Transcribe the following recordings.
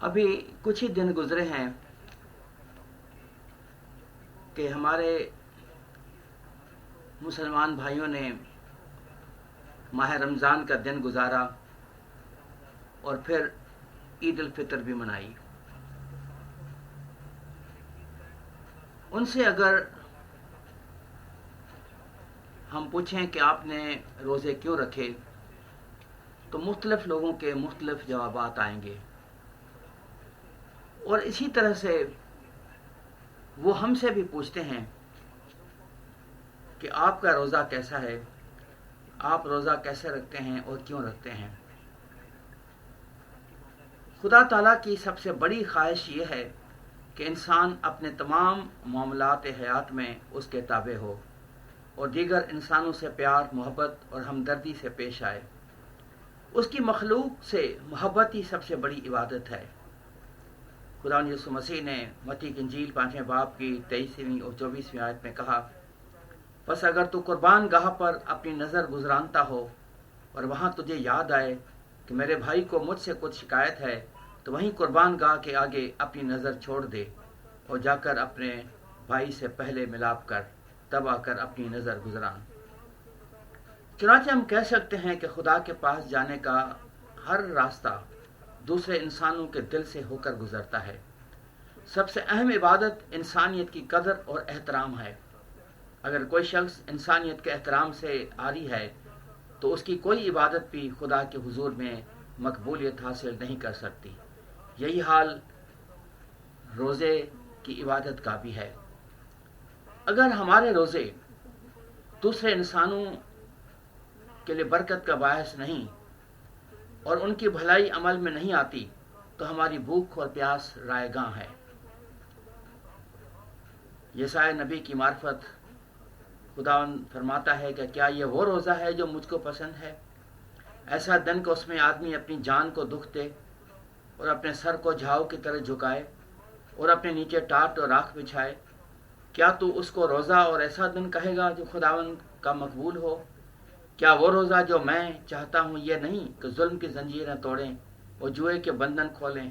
ابھی کچھ ہی دن گزرے ہیں کہ ہمارے مسلمان بھائیوں نے ماہ رمضان کا دن گزارا اور پھر عید الفطر بھی منائی. ان سے اگر ہم پوچھیں کہ آپ نے روزے کیوں رکھے تو مختلف لوگوں کے مختلف جوابات آئیں گے، اور اسی طرح سے وہ ہم سے بھی پوچھتے ہیں کہ آپ کا روزہ کیسا ہے، آپ روزہ کیسے رکھتے ہیں اور کیوں رکھتے ہیں. خدا تعالیٰ کی سب سے بڑی خواہش یہ ہے کہ انسان اپنے تمام معاملات حیات میں اس کے تابع ہو اور دیگر انسانوں سے پیار، محبت اور ہمدردی سے پیش آئے. اس کی مخلوق سے محبت ہی سب سے بڑی عبادت ہے. خدا یسوع مسیح نے متی کی انجیل 5 باب کی 23ویں اور 24ویں آیت میں کہا، بس اگر تو قربان گاہ پر اپنی نظر گزرانتا ہو اور وہاں تجھے یاد آئے کہ میرے بھائی کو مجھ سے کچھ شکایت ہے تو وہیں قربان گاہ کے آگے اپنی نظر چھوڑ دے اور جا کر اپنے بھائی سے پہلے ملاپ کر، تب آ کر اپنی نظر گزران. چنانچہ ہم کہہ سکتے ہیں کہ خدا کے پاس جانے کا ہر راستہ دوسرے انسانوں کے دل سے ہو کر گزرتا ہے. سب سے اہم عبادت انسانیت کی قدر اور احترام ہے. اگر کوئی شخص انسانیت کے احترام سے عاری ہے تو اس کی کوئی عبادت بھی خدا کے حضور میں مقبولیت حاصل نہیں کر سکتی. یہی حال روزے کی عبادت کا بھی ہے. اگر ہمارے روزے دوسرے انسانوں کے لیے برکت کا باعث نہیں اور ان کی بھلائی عمل میں نہیں آتی تو ہماری بھوک اور پیاس رائے گاں ہے. یساع نبی کی معرفت خداوند فرماتا ہے کہ کیا یہ وہ روزہ ہے جو مجھ کو پسند ہے، ایسا دن کہ اس میں آدمی اپنی جان کو دکھ دے اور اپنے سر کو جھاؤ کی طرح جھکائے اور اپنے نیچے ٹاٹ اور راکھ بچھائے. کیا تو اس کو روزہ اور ایسا دن کہے گا جو خداوند کا مقبول ہو؟ کیا وہ روزہ جو میں چاہتا ہوں یہ نہیں کہ ظلم کی زنجیریں توڑیں اور جوئے کے بندھن کھولیں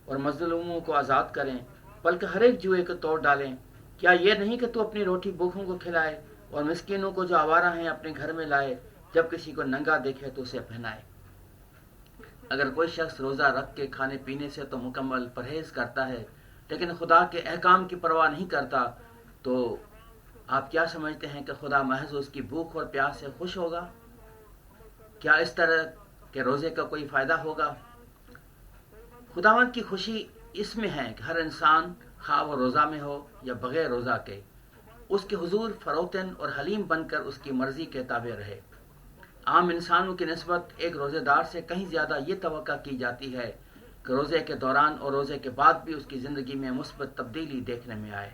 اور مظلوموں کو آزاد کریں، بلکہ ہر ایک جوئے کو توڑ ڈالیں؟ کیا یہ نہیں کہ تو اپنی روٹی بھوکھوں کو کھلائے اور مسکینوں کو جو آوارہ ہیں اپنے گھر میں لائے، جب کسی کو ننگا دیکھے تو اسے پہنائے؟ اگر کوئی شخص روزہ رکھ کے کھانے پینے سے تو مکمل پرہیز کرتا ہے لیکن خدا کے احکام کی پرواہ نہیں کرتا، تو آپ کیا سمجھتے ہیں کہ خدا محض اس کی بھوک اور پیاس سے خوش ہوگا؟ کیا اس طرح کے روزے کا کوئی فائدہ ہوگا؟ خداوند کی خوشی اس میں ہے کہ ہر انسان خواہ وہ روزہ میں ہو یا بغیر روزہ کے اس کے حضور فروتن اور حلیم بن کر اس کی مرضی کے تابع رہے. عام انسانوں کی نسبت ایک روزے دار سے کہیں زیادہ یہ توقع کی جاتی ہے کہ روزے کے دوران اور روزے کے بعد بھی اس کی زندگی میں مثبت تبدیلی دیکھنے میں آئے.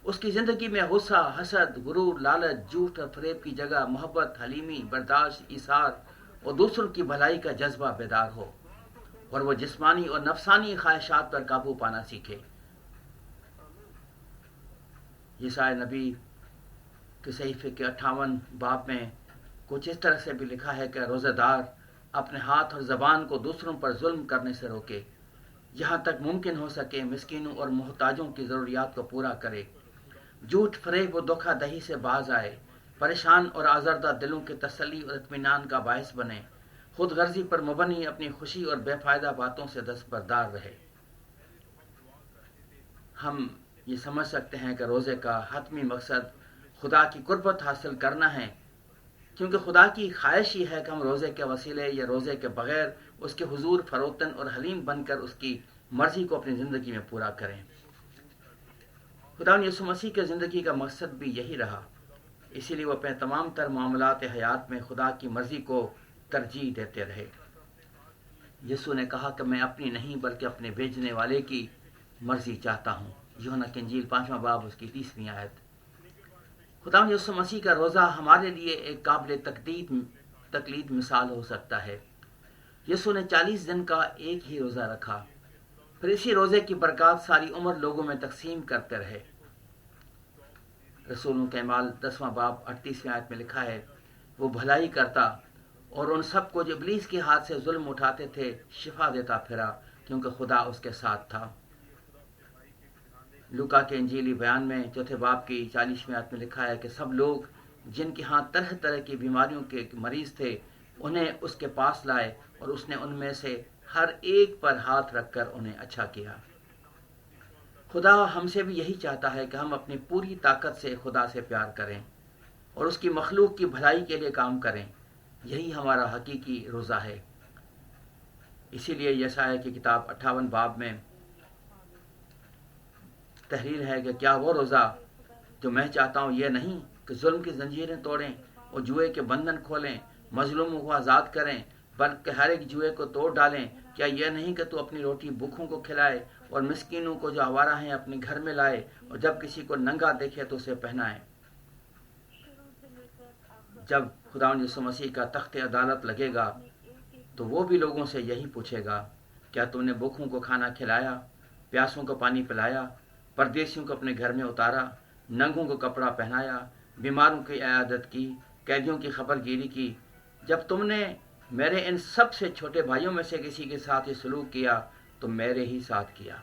اس کی زندگی میں غصہ، حسد، غرور، لالچ، جھوٹ اور فریب کی جگہ محبت، حلیمی، برداشت، ایثار اور دوسروں کی بھلائی کا جذبہ بیدار ہو اور وہ جسمانی اور نفسانی خواہشات پر قابو پانا سیکھے. یساع نبی کے صحیفے کے 58 باب میں کچھ اس طرح سے بھی لکھا ہے کہ روزہ دار اپنے ہاتھ اور زبان کو دوسروں پر ظلم کرنے سے روکے، جہاں تک ممکن ہو سکے مسکینوں اور محتاجوں کی ضروریات کو پورا کرے، جھوٹ، فریب و دھوکہ دہی سے باز آئے، پریشان اور آزردہ دلوں کی تسلی اور اطمینان کا باعث بنے، خود غرضی پر مبنی اپنی خوشی اور بے فائدہ باتوں سے دستبردار رہے. ہم یہ سمجھ سکتے ہیں کہ روزے کا حتمی مقصد خدا کی قربت حاصل کرنا ہے، کیونکہ خدا کی خواہش یہ ہے کہ ہم روزے کے وسیلے یا روزے کے بغیر اس کے حضور فروتن اور حلیم بن کر اس کی مرضی کو اپنی زندگی میں پورا کریں. خدا یسوع مسیح کی زندگی کا مقصد بھی یہی رہا، اسی لیے وہ اپنے تمام تر معاملات حیات میں خدا کی مرضی کو ترجیح دیتے رہے. یسوع نے کہا کہ میں اپنی نہیں بلکہ اپنے بھیجنے والے کی مرضی چاہتا ہوں. یوحنا کی انجیل 5 باب اس کی 30ویں آیت. خدا یسوع مسیح کا روزہ ہمارے لیے ایک قابل تقلید مثال ہو سکتا ہے. یسوع نے 40 دن کا ایک ہی روزہ رکھا، پھر اسی روزے کی برکات ساری عمر لوگوں میں تقسیم کرتے رہے. رسولوں کے اعمال 10 باب 38ویں آیت میں لکھا ہے، وہ بھلائی کرتا اور ان سب کو جو ابلیس کے ہاتھ سے ظلم اٹھاتے تھے شفا دیتا پھرا کیونکہ خدا اس کے ساتھ تھا۔ لوکا کے انجیلی بیان میں 4 باب کی 40ویں آیت میں لکھا ہے کہ سب لوگ جن کے ہاں طرح طرح کی بیماریوں کے مریض تھے انہیں اس کے پاس لائے، اور اس نے ان میں سے ہر ایک پر ہاتھ رکھ کر انہیں اچھا کیا۔ خدا ہم سے بھی یہی چاہتا ہے کہ ہم اپنی پوری طاقت سے خدا سے پیار کریں اور اس کی مخلوق کی بھلائی کے لیے کام کریں۔ یہی ہمارا حقیقی روزہ ہے۔ اسی لیے یسایہ کی کتاب 58 باب میں تحریر ہے کہ کیا وہ روزہ جو میں چاہتا ہوں یہ نہیں کہ ظلم کی زنجیریں توڑیں اور جوئے کے بندھن کھولیں، مظلوموں کو آزاد کریں، بلکہ ہر ایک جوئے کو توڑ ڈالیں؟ کیا یہ نہیں کہ تو اپنی روٹی بھوکھوں کو کھلائے اور مسکینوں کو جو آوارہ ہیں اپنے گھر میں لائے، اور جب کسی کو ننگا دیکھے تو اسے پہنائے؟ جب خداوند یسوع مسیح کا تخت عدالت لگے گا تو وہ بھی لوگوں سے یہی پوچھے گا، کیا تم نے بھوکھوں کو کھانا کھلایا، پیاسوں کو پانی پلایا، پردیسیوں کو اپنے گھر میں اتارا، ننگوں کو کپڑا پہنایا، بیماروں کی عیادت کی، قیدیوں کی خبر گیری کی؟ جب تم نے میرے ان سب سے چھوٹے بھائیوں میں سے کسی کے ساتھ یہ سلوک کیا تو میرے ہی ساتھ کیا۔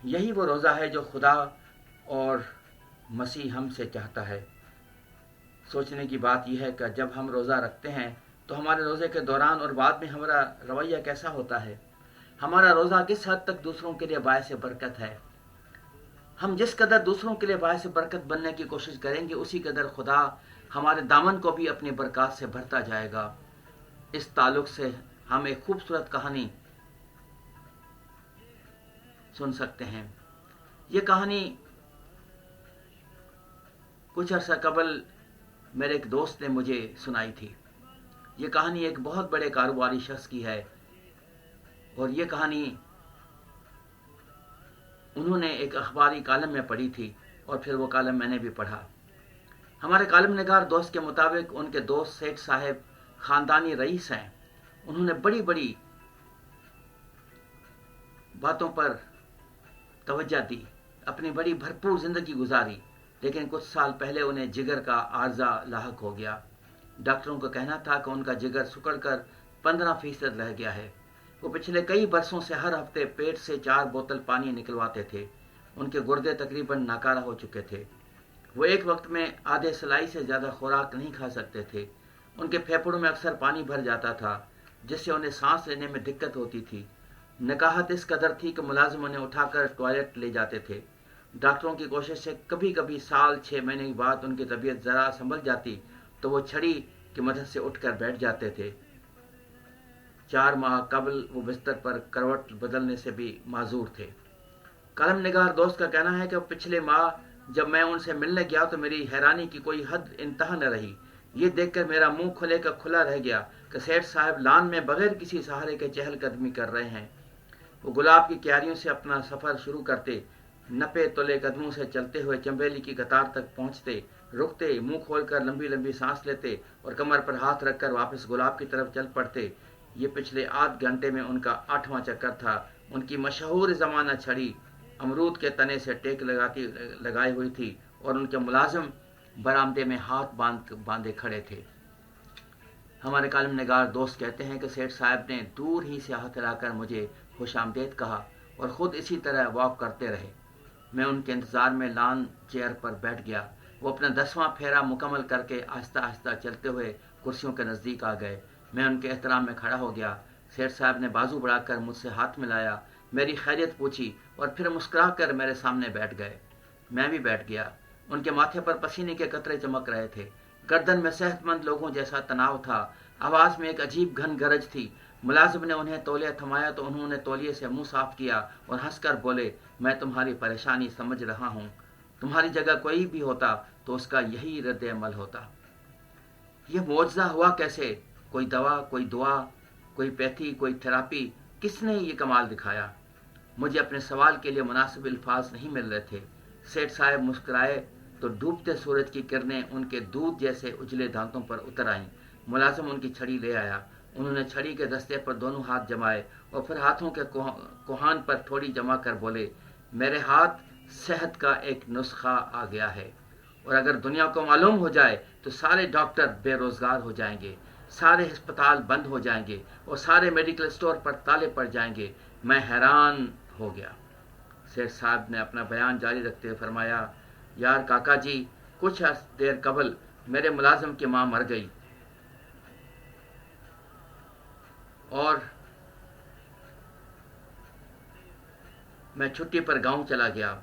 یہی وہ روزہ ہے جو خدا اور مسیح ہم سے چاہتا ہے۔ سوچنے کی بات یہ ہے کہ جب ہم روزہ رکھتے ہیں تو ہمارے روزے کے دوران اور بعد میں ہمارا رویہ کیسا ہوتا ہے؟ ہمارا روزہ کس حد تک دوسروں کے لیے باعث برکت ہے؟ ہم جس قدر دوسروں کے لیے باعث برکت بننے کی کوشش کریں گے اسی قدر خدا ہمارے دامن کو بھی اپنی برکات سے بھرتا جائے گا۔ اس تعلق سے ہم ایک خوبصورت کہانی سن سکتے ہیں۔ یہ کہانی کچھ عرصہ قبل میرے ایک دوست نے مجھے سنائی تھی۔ یہ کہانی ایک بہت بڑے کاروباری شخص کی ہے، اور یہ کہانی انہوں نے ایک اخباری کالم میں پڑھی تھی، اور پھر وہ کالم میں نے بھی پڑھا۔ ہمارے کالم نگار دوست کے مطابق ان کے دوست سیٹھ صاحب خاندانی رئیس ہیں۔ انہوں نے بڑی بڑی باتوں پر توجہ دی، اپنی بڑی بھرپور زندگی گزاری، لیکن کچھ سال پہلے انہیں جگر کا عارضہ لاحق ہو گیا۔ ڈاکٹروں کا کہنا تھا کہ ان کا جگر سکڑ کر 15% رہ گیا ہے۔ وہ پچھلے کئی برسوں سے ہر ہفتے پیٹ سے 4 بوتل پانی نکلواتے تھے۔ ان کے گردے تقریباً ناکارہ ہو چکے تھے۔ وہ ایک وقت میں آدھے سلائی سے زیادہ خوراک نہیں کھا سکتے تھے۔ ان کے پھیپھڑوں میں اکثر پانی بھر جاتا تھا، جس سے انہیں سانس لینے میں دقت ہوتی تھی۔ نکاہت اس قدر تھی کہ ملازم انہیں اٹھا کر ٹوائلٹ لے جاتے تھے۔ ڈاکٹروں کی کوشش سے کبھی کبھی سال 6 مہینے کے بعد ان کی طبیعت ذرا سنبھل جاتی تو وہ چھڑی کی مدد سے اٹھ کر بیٹھ جاتے تھے۔ 4 ماہ قبل وہ بستر پر کروٹ بدلنے سے بھی معذور تھے۔ کالم نگار دوست کا کہنا ہے کہ پچھلے ماہ جب میں ان سے ملنے گیا تو میری حیرانی کی کوئی حد انتہا نہ رہی۔ یہ دیکھ کر میرا منہ کھلے کا کھلا رہ گیا کہ سیٹھ صاحب لان میں بغیر کسی سہارے کے چہل قدمی کر رہے ہیں۔ وہ گلاب کی کیاریوں سے اپنا سفر شروع کرتے، نپے تلے قدموں سے چلتے ہوئے چنبیلی کی قطار تک پہنچتے، رکتے، منہ کھول کر لمبی لمبی سانس لیتے اور کمر پر ہاتھ رکھ کر واپس گلاب کی طرف چل پڑتے۔ یہ پچھلے آدھ گھنٹے میں ان کا 8واں چکر تھا۔ ان کی مشہور زمانہ چھڑی امرود کے تنے سے ٹیک لگائے ہوئی تھی، اور ان کے ملازم برآمدے میں ہاتھ باندھے کھڑے تھے۔ ہمارے کالم نگار دوست کہتے ہیں کہ سیٹھ صاحب نے دور ہی سے ہاتھ ہلا کر مجھے خوش آمدید کہا اور خود اسی طرح واک کرتے رہے۔ میں ان کے انتظار میں لان چیئر پر بیٹھ گیا۔ وہ اپنا 10واں پھیرا مکمل کر کے آہستہ آہستہ چلتے ہوئے کرسیوں کے نزدیک آ گئے۔ میں ان کے احترام میں کھڑا ہو گیا۔ سیٹھ صاحب نے بازو بڑھا کر مجھ سے ہاتھ ملایا، میری خیریت پوچھی اور پھر مسکرا کر میرے سامنے بیٹھ گئے۔ میں بھی بیٹھ گیا۔ ان کے ماتھے پر پسینے کے قطرے چمک رہے تھے۔ گردن میں صحت مند لوگوں جیسا تناؤ تھا۔ آواز میں ایک عجیب گھن گرج تھی۔ ملازم نے انہیں تولیہ تھمایا تو انہوں نے تولیے سے منہ صاف کیا اور ہنس کر بولے، میں تمہاری پریشانی سمجھ رہا ہوں۔ تمہاری جگہ کوئی بھی ہوتا تو اس کا یہی رد عمل ہوتا۔ یہ معجزہ ہوا کیسے؟ کوئی دوا، کوئی دعا، کوئی پیتھی، کوئی تھراپی، کس نے یہ کمال دکھایا؟ مجھے اپنے سوال کے لیے مناسب الفاظ نہیں مل رہے تھے۔ سیٹھ صاحب مسکرائے تو ڈوبتے سورج کی کرنیں ان کے دودھ جیسے اجلے دانتوں پر اتر آئیں۔ ملازم ان کی چھڑی لے آیا۔ انہوں نے چھڑی کے دستے پر دونوں ہاتھ جمائے اور پھر ہاتھوں کے کوہان پر تھوڑی جما کر بولے، میرے ہاتھ صحت کا ایک نسخہ آ گیا ہے، اور اگر دنیا کو معلوم ہو جائے تو سارے ڈاکٹر بے روزگار ہو جائیں گے، سارے ہسپتال بند ہو جائیں گے اور سارے میڈیکل اسٹور پر تالے پڑ جائیں گے۔ میں حیران ہو گیا۔ سیٹھ صاحب نے اپنا بیان جاری رکھتے ہوئے فرمایا، یار کاکا جی، کچھ دیر قبل میرے ملازم کی ماں مر گئی اور میں چھٹی پر گاؤں چلا گیا۔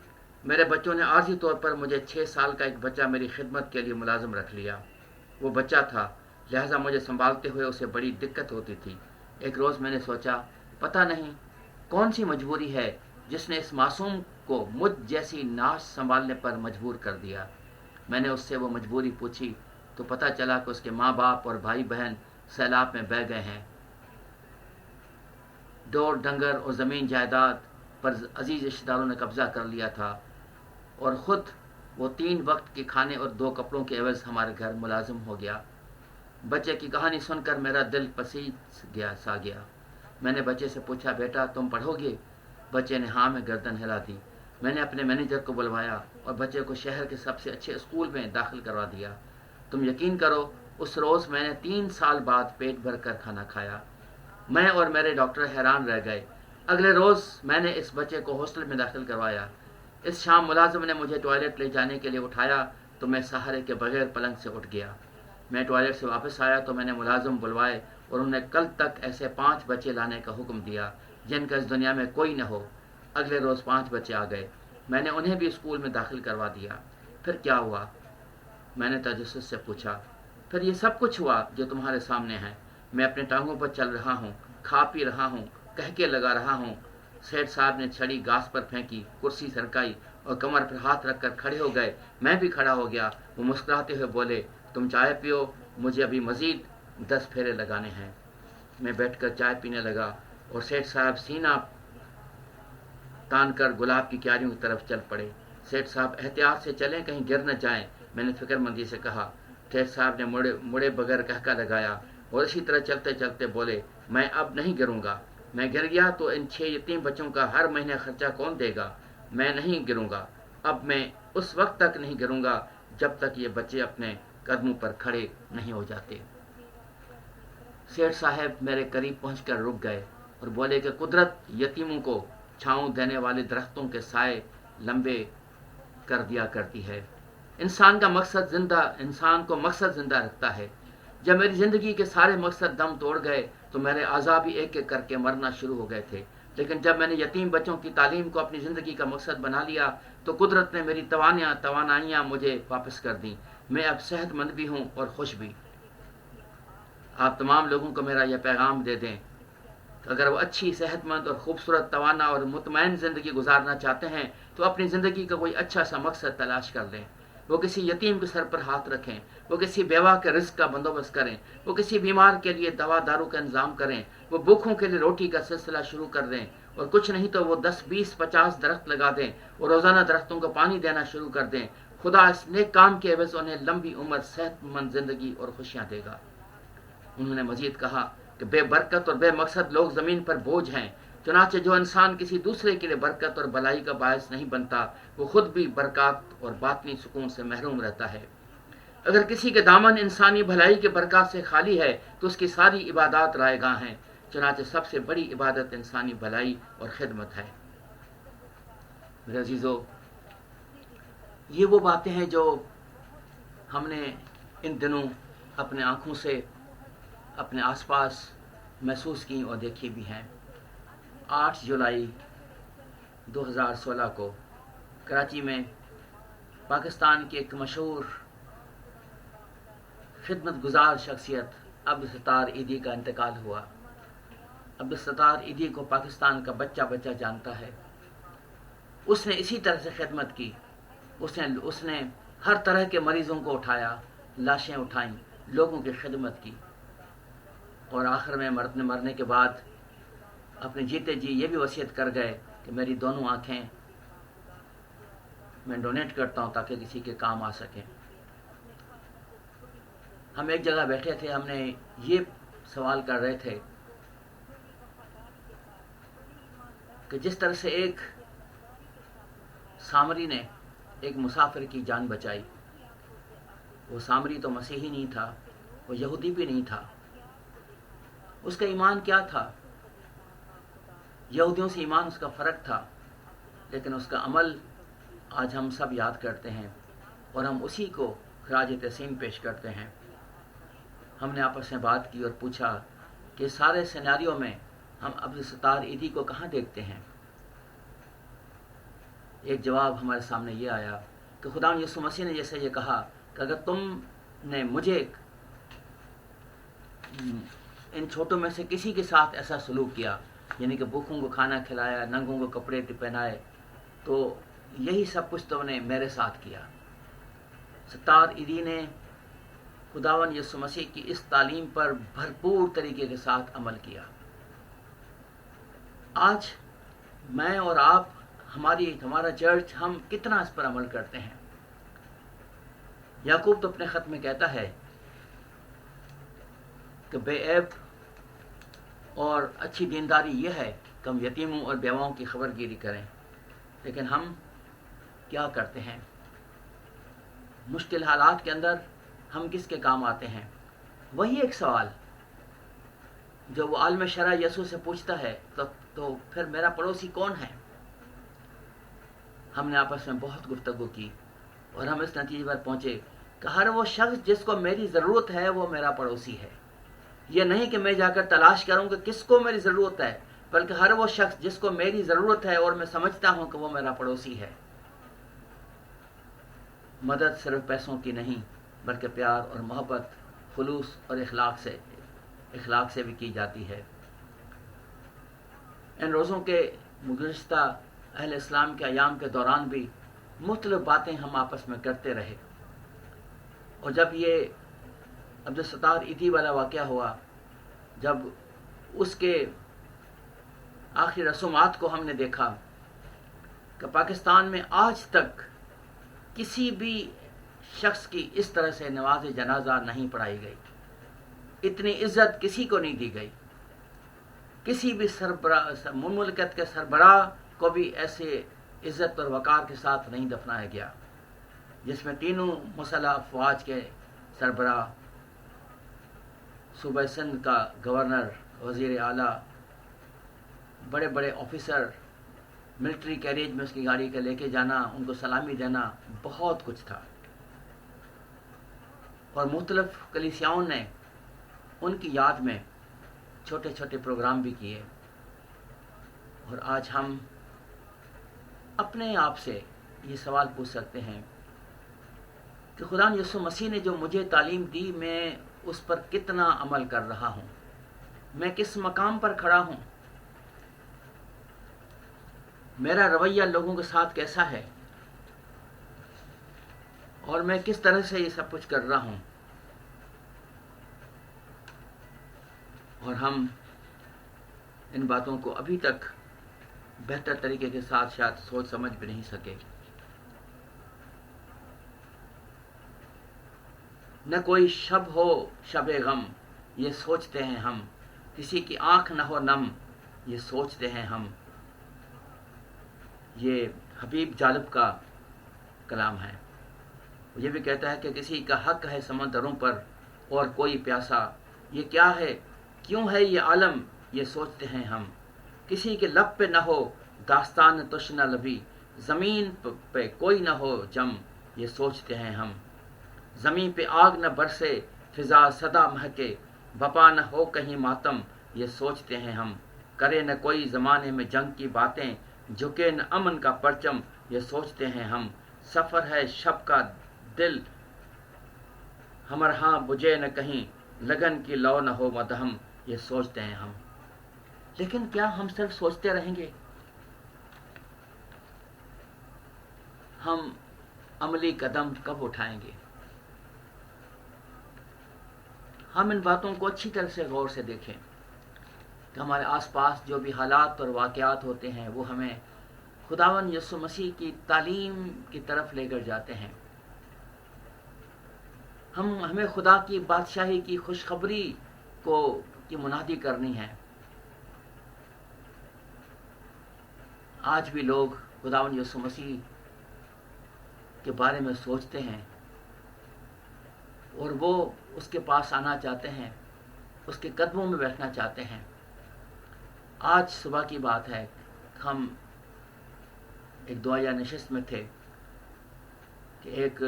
میرے بچوں نے عارضی طور پر مجھے 6 سال کا ایک بچہ میری خدمت کے لیے ملازم رکھ لیا۔ وہ بچہ تھا، لہذا مجھے سنبھالتے ہوئے اسے بڑی دقت ہوتی تھی۔ ایک روز میں نے سوچا، پتہ نہیں کون سی مجبوری ہے جس نے اس معصوم کو مجھ جیسی ناش سنبھالنے پر مجبور کر دیا۔ میں نے اس سے وہ مجبوری پوچھی تو پتہ چلا کہ اس کے ماں باپ اور بھائی بہن سیلاب میں بہہ گئے ہیں۔ ڈور ڈنگر اور زمین جائیداد پر عزیز رشتہ داروں نے قبضہ کر لیا تھا، اور خود وہ 3 وقت کے کھانے اور 2 کپڑوں کے عوض ہمارے گھر ملازم ہو گیا۔ بچے کی کہانی سن کر میرا دل پسیج گیا۔ میں نے بچے سے پوچھا، بیٹا تم پڑھو گے؟ بچے نے ہاں میں گردن ہلا دی۔ میں نے اپنے مینیجر کو بلوایا اور بچے کو شہر کے سب سے اچھے اسکول میں داخل کروا دیا۔ تم یقین کرو، اس روز میں نے 3 سال بعد پیٹ بھر کر کھانا کھایا۔ میں اور میرے ڈاکٹر حیران رہ گئے۔ اگلے روز میں نے اس بچے کو ہاسٹل میں داخل کروایا۔ اس شام ملازم نے مجھے ٹوائلٹ لے جانے کے لیے اٹھایا تو میں سہارے کے بغیر پلنگ سے اٹھ گیا۔ میں ٹوائلٹ سے واپس آیا تو میں نے ملازم بلوائے اور انہیں کل تک ایسے 5 بچے لانے کا حکم دیا جن کا اس دنیا میں کوئی نہ ہو۔ اگلے روز 5 بچے آ گئے۔ میں نے انہیں بھی اسکول میں داخل کروا دیا۔ پھر کیا ہوا؟ میں نے تجسس سے پوچھا۔ پھر یہ سب کچھ ہوا جو تمہارے سامنے ہے۔ میں اپنے ٹانگوں پر چل رہا ہوں، کھا پی رہا ہوں، کہکے لگا رہا ہوں۔ سیٹھ صاحب نے چھڑی گھاس پر پھینکی، کرسی سرکائی اور کمر پر ہاتھ رکھ کر کھڑے ہو گئے۔ میں بھی کھڑا ہو گیا۔ وہ مسکراتے ہوئے بولے، تم چائے پیو، مجھے ابھی مزید 10 پھیرے لگانے ہیں۔ میں بیٹھ کر چائے پینے لگا اور سیٹھ صاحب سینہ تان کر گلاب کی کیاریوں کی طرف چل پڑے۔ سیٹھ صاحب احتیاط سے چلیں، کہیں گر نہ جائیں، میں نے فکر مندی سے کہا۔ سیٹھ صاحب نے مڑے بغیر کہکا لگایا اور اسی طرح چلتے چلتے بولے، میں اب نہیں گروں گا۔ میں گر گیا تو ان 6 یتیم بچوں کا ہر مہینے خرچہ کون دے گا؟ میں نہیں گروں گا۔ اب میں اس وقت تک نہیں گروں گا جب تک یہ بچے اپنے قدموں پر کھڑے نہیں ہو جاتے۔ سیٹھ صاحب میرے قریب پہنچ کر رک گئے اور بولے کہ قدرت یتیموں کو چھاؤں دینے والے درختوں کے سائے لمبے کر دیا کرتی ہے۔ انسان کو مقصد زندہ رکھتا ہے۔ جب میری زندگی کے سارے مقصد دم توڑ گئے تو میرے اعضاء بھی ایک ایک کر کے مرنا شروع ہو گئے تھے، لیکن جب میں نے یتیم بچوں کی تعلیم کو اپنی زندگی کا مقصد بنا لیا تو قدرت نے میری توانائیاں مجھے واپس کر دیں۔ میں اب صحت مند بھی ہوں اور خوش بھی۔ آپ تمام لوگوں کو میرا یہ پیغام دے دیں کہ اگر وہ اچھی، صحت مند اور خوبصورت، توانا اور مطمئن زندگی گزارنا چاہتے ہیں تو اپنی زندگی کا کوئی اچھا سا مقصد تلاش کر لیں۔ وہ کسی یتیم کے سر پر ہاتھ رکھیں، وہ کسی بیوہ کے رزق کا بندوبست کریں، وہ کسی بیمار کے لیے دوا دارو کا انتظام کریں، وہ بھوکھوں کے لیے روٹی کا سلسلہ شروع کر دیں، اور کچھ نہیں تو وہ 10، 20، 50 درخت لگا دیں اور روزانہ درختوں کو پانی دینا شروع کر دیں۔ خدا اس نیک کام کے عوض انہیں لمبی عمر، صحت مند زندگی اور خوشیاں دے گا۔ انہوں نے مزید کہا کہ بے برکت اور بے مقصد لوگ زمین پر بوجھ ہیں، چنانچہ جو انسان کسی دوسرے کے لیے برکت اور بھلائی کا باعث نہیں بنتا وہ خود بھی برکات اور باطنی سکون سے محروم رہتا ہے۔ اگر کسی کے دامن انسانی بھلائی کے برکات سے خالی ہے تو اس کی ساری عبادات رائے گاہ ہیں، چنانچہ سب سے بڑی عبادت انسانی بھلائی اور خدمت ہے۔ میرے عزیزو، یہ وہ باتیں ہیں جو ہم نے ان دنوں اپنے آنکھوں سے اپنے آس پاس محسوس کی اور دیکھی بھی ہیں۔ 8 جولائی 2016 کو کراچی میں پاکستان کی ایک مشہور خدمت گزار شخصیت عبدالستار ایدھی کا انتقال ہوا۔ عبدالستار ایدھی کو پاکستان کا بچہ بچہ جانتا ہے۔ اس نے اسی طرح سے خدمت کی۔ اس نے ہر طرح کے مریضوں کو اٹھایا، لاشیں اٹھائیں، لوگوں کی خدمت کی، اور آخر میں مرنے کے بعد اپنے جیتے جی یہ بھی وصیت کر گئے کہ میری دونوں آنکھیں میں ڈونیٹ کرتا ہوں تاکہ کسی کے کام آ سکیں۔ ہم ایک جگہ بیٹھے تھے، ہم نے یہ سوال کر رہے تھے کہ جس طرح سے ایک سامری نے ایک مسافر کی جان بچائی، وہ سامری تو مسیحی نہیں تھا، وہ یہودی بھی نہیں تھا، اس کا ایمان کیا تھا؟ یہودیوں سے ایمان اس کا فرق تھا، لیکن اس کا عمل آج ہم سب یاد کرتے ہیں اور ہم اسی کو خراج تحسین پیش کرتے ہیں۔ ہم نے آپس میں بات کی اور پوچھا کہ سارے سیناریوں میں ہم عبدالستار ایدھی کو کہاں دیکھتے ہیں؟ ایک جواب ہمارے سامنے یہ آیا کہ خداوند یسوع مسیح نے جیسے یہ کہا کہ اگر تم نے مجھے ان چھوٹوں میں سے کسی کے ساتھ ایسا سلوک کیا، یعنی کہ بھوکھوں کو کھانا کھلایا، ننگوں کو کپڑے پہنائے، تو یہی سب کچھ تم نے میرے ساتھ کیا۔ ستار ایدھی نے خداوند یسوع مسیح کی اس تعلیم پر بھرپور طریقے کے ساتھ عمل کیا۔ آج میں اور آپ، ہمارا چرچ، ہم کتنا اس پر عمل کرتے ہیں؟ یعقوب تو اپنے خط میں کہتا ہے کہ بے عیب اور اچھی دینداری یہ ہے کہ ہم یتیموں اور بیواؤں کی خبر گیری کریں، لیکن ہم کیا کرتے ہیں؟ مشکل حالات کے اندر ہم کس کے کام آتے ہیں؟ وہی ایک سوال جو وہ عالم شرع یسوع سے پوچھتا ہے، تو پھر میرا پڑوسی کون ہے؟ ہم نے آپس میں بہت گفتگو کی اور ہم اس نتیجے پر پہنچے کہ ہر وہ شخص جس کو میری ضرورت ہے وہ میرا پڑوسی ہے۔ یہ نہیں کہ میں جا کر تلاش کروں کہ کس کو میری ضرورت ہے، بلکہ ہر وہ شخص جس کو میری ضرورت ہے اور میں سمجھتا ہوں کہ وہ میرا پڑوسی ہے۔ مدد صرف پیسوں کی نہیں، بلکہ پیار اور محبت، خلوص اور اخلاق سے بھی کی جاتی ہے۔ ان روزوں کے گزشتہ اہل اسلام کے ایام کے دوران بھی مختلف باتیں ہم آپس میں کرتے رہے، اور جب یہ عبدالستار ایدھی والا واقعہ ہوا، جب اس کے آخری رسومات کو ہم نے دیکھا کہ پاکستان میں آج تک کسی بھی شخص کی اس طرح سے نماز جنازہ نہیں پڑھائی گئی، اتنی عزت کسی کو نہیں دی گئی، کسی بھی مملکت کے سربراہ کو بھی ایسے عزت اور وقار کے ساتھ نہیں دفنایا گیا، جس میں تینوں مسلح افواج کے سربراہ، صوبہ سندھ کا گورنر، وزیر اعلیٰ، بڑے بڑے آفیسر، ملٹری کیریج میں اس کی گاڑی کے لے کے جانا، ان کو سلامی دینا، بہت کچھ تھا۔ اور مختلف کلیسیاؤں نے ان کی یاد میں چھوٹے چھوٹے پروگرام بھی کیے۔ اور آج ہم اپنے آپ سے یہ سوال پوچھ سکتے ہیں کہ خداوند یسوع مسیح نے جو مجھے تعلیم دی، میں اس پر کتنا عمل کر رہا ہوں؟ میں کس مقام پر کھڑا ہوں؟ میرا رویہ لوگوں کے ساتھ کیسا ہے؟ اور میں کس طرح سے یہ سب کچھ کر رہا ہوں؟ اور ہم ان باتوں کو ابھی تک بہتر طریقے کے ساتھ شاید سوچ سمجھ بھی نہیں سکے۔ نہ کوئی شب ہو شب غم، یہ سوچتے ہیں ہم، کسی کی آنکھ نہ ہو نم، یہ سوچتے ہیں ہم۔ یہ حبیب جالب کا کلام ہے۔ یہ بھی کہتا ہے کہ کسی کا حق ہے سمندروں پر اور کوئی پیاسا، یہ کیا ہے، کیوں ہے یہ عالم، یہ سوچتے ہیں ہم۔ کسی کے لب پہ نہ ہو داستان تشنہ لبی، زمین پہ کوئی نہ ہو جم، یہ سوچتے ہیں ہم۔ زمین پہ آگ نہ برسے، فضا صدا مہکے، بپا نہ ہو کہیں ماتم، یہ سوچتے ہیں ہم۔ کرے نہ کوئی زمانے میں جنگ کی باتیں، جھکے نہ امن کا پرچم، یہ سوچتے ہیں ہم۔ سفر ہے شب کا دل ہمر ہاں بجھے نہ کہیں، لگن کی لو نہ ہو مدہم، یہ سوچتے ہیں ہم۔ لیکن کیا ہم صرف سوچتے رہیں گے؟ ہم عملی قدم کب اٹھائیں گے؟ ہم ان باتوں کو اچھی طرح سے غور سے دیکھیں کہ ہمارے آس پاس جو بھی حالات اور واقعات ہوتے ہیں وہ ہمیں خداوند یسوع مسیح کی تعلیم کی طرف لے کر جاتے ہیں۔ ہمیں خدا کی بادشاہی کی خوشخبری کی منادی کرنی ہے۔ آج بھی لوگ خداوند یسوع مسیح کے بارے میں سوچتے ہیں اور وہ اس کے پاس آنا چاہتے ہیں، اس کے قدموں میں بیٹھنا چاہتے ہیں۔ آج صبح کی بات ہے، ہم ایک دعائیہ نشست میں تھے کہ ایک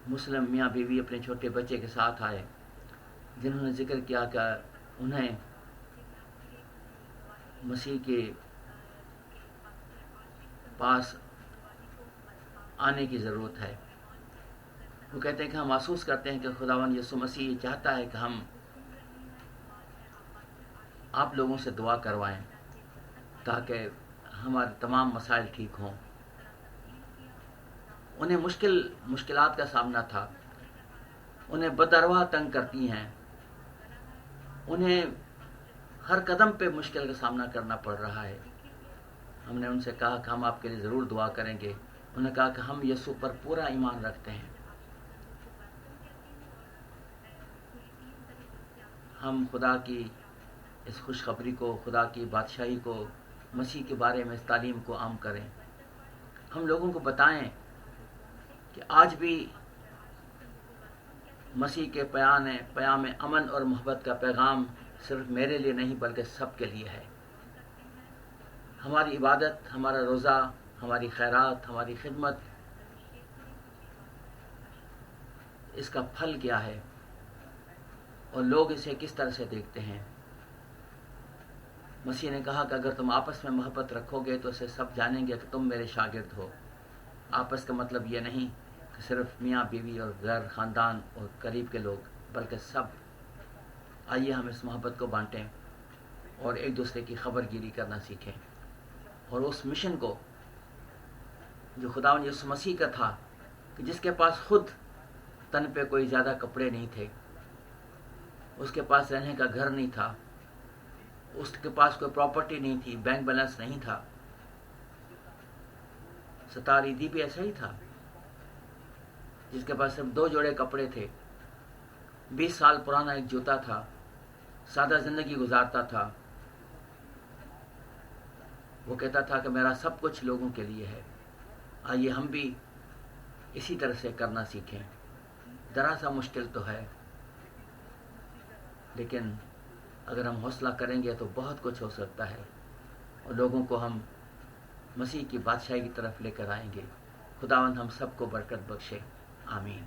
مسلم میاں بیوی اپنے چھوٹے بچے کے ساتھ آئے، جنہوں نے ذکر کیا کہ انہیں مسیح کے پاس آنے کی ضرورت ہے۔ وہ کہتے ہیں کہ ہم محسوس کرتے ہیں کہ خداوند یسوع مسیح یہ چاہتا ہے کہ ہم آپ لوگوں سے دعا کروائیں تاکہ ہمارے تمام مسائل ٹھیک ہوں۔ انہیں مشکلات کا سامنا تھا، انہیں بدرواہ تنگ کرتی ہیں، انہیں ہر قدم پہ مشکل کا سامنا کرنا پڑ رہا ہے۔ ہم نے ان سے کہا کہ ہم آپ کے لیے ضرور دعا کریں گے۔ انہوں نے کہا کہ ہم یسوع پر پورا ایمان رکھتے ہیں، ہم خدا کی اس خوشخبری کو، خدا کی بادشاہی کو، مسیح کے بارے میں اس تعلیم کو عام کریں۔ ہم لوگوں کو بتائیں کہ آج بھی مسیح کے پیام امن اور محبت کا پیغام صرف میرے لیے نہیں بلکہ سب کے لیے ہے۔ ہماری عبادت، ہمارا روزہ، ہماری خیرات، ہماری خدمت، اس کا پھل کیا ہے اور لوگ اسے کس طرح سے دیکھتے ہیں۔ مسیح نے کہا کہ اگر تم آپس میں محبت رکھو گے تو اسے سب جانیں گے کہ تم میرے شاگرد ہو۔ آپس کا مطلب یہ نہیں کہ صرف میاں بیوی اور غیر خاندان اور قریب کے لوگ، بلکہ سب۔ آئیے ہم اس محبت کو بانٹیں اور ایک دوسرے کی خبر گیری کرنا سیکھیں، اور اس مشن کو جو خداوند یسوع مسیح کا تھا، کہ جس کے پاس خود تن پہ کوئی زیادہ کپڑے نہیں تھے، اس کے پاس رہنے کا گھر نہیں تھا، اس کے پاس کوئی پراپرٹی نہیں تھی، بینک بیلنس نہیں تھا۔ ستار ایدھی بھی ایسا ہی تھا، جس کے پاس صرف 2 جوڑے کپڑے تھے، 20 سال پرانا ایک جوتا تھا، سادہ زندگی گزارتا تھا۔ وہ کہتا تھا کہ میرا سب کچھ لوگوں کے لیے ہے۔ آئیے ہم بھی اسی طرح سے کرنا سیکھیں۔ ذرا سا مشکل تو ہے، لیکن اگر ہم حوصلہ کریں گے تو بہت کچھ ہو سکتا ہے، اور لوگوں کو ہم مسیح کی بادشاہی کی طرف لے کر آئیں گے۔ خداوند ہم سب کو برکت بخشے، آمین۔